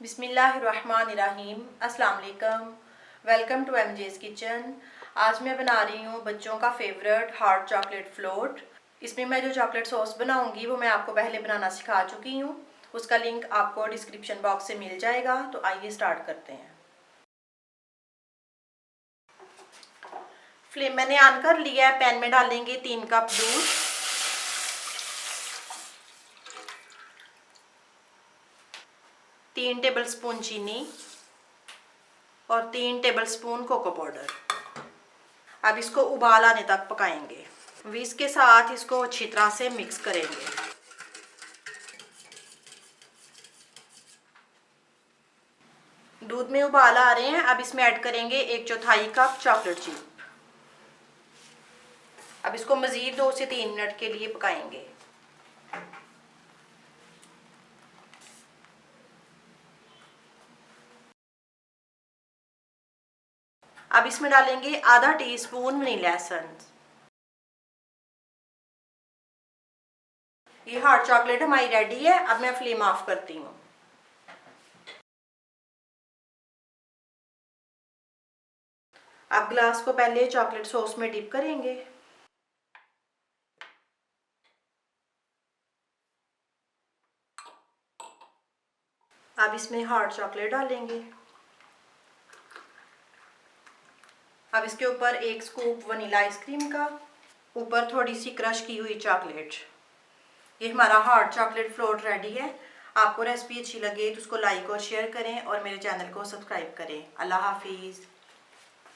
बिस्मिल्लाहिर्रहमानिर्रहीम। अस्सलाम वालेकुम। Welcome to MJ's kitchen. आज मैं बना रही हूँ बच्चों का फेवरेट हार्ट चॉकलेट फ्लोट। इसमें मैं जो चॉकलेट सॉस बनाऊँगी वो मैं आपको पहले बनाना सिखा चुकी हूँ। उसका लिंक आपको डिस्क्रिप्शन बॉक्स से मिल जाएगा। तो आइए स्टार्ट करते हैं। फ्लेम मैंने ऑन कर लिया है। पैन में डालेंगे 3 कप दूध, 3 टेबलस्पून चीनी और 3 टेबलस्पून कोको पाउडर। अब इसको उबाल आने तक पकाएंगे। विस्क के साथ इसको अच्छी तरह से मिक्स करेंगे। दूध में उबाल आ रहे हैं। अब इसमें ऐड करेंगे 1/4 कप चॉकलेट चिप। अब इसको मज़ीद 2 से 3 मिनट के लिए पकाएंगे। अब इसमें डालेंगे आधा टीस्पून वनीला एसेंस। ये हॉट चॉकलेट हमारी रेडी है। अब मैं फ्लेम ऑफ करती हूँ। अब ग्लास को पहले चॉकलेट सॉस में डिप करेंगे। अब इसमें हॉट चॉकलेट डालेंगे। अब इसके ऊपर 1 स्कूप वनीला आइसक्रीम का, ऊपर थोड़ी सी क्रश की हुई चॉकलेट। ये हमारा हॉट चॉकलेट फ्लोट रेडी है। आपको रेसिपी अच्छी लगे तो उसको लाइक और शेयर करें और मेरे चैनल को सब्सक्राइब करें। अल्लाह हाफिज़।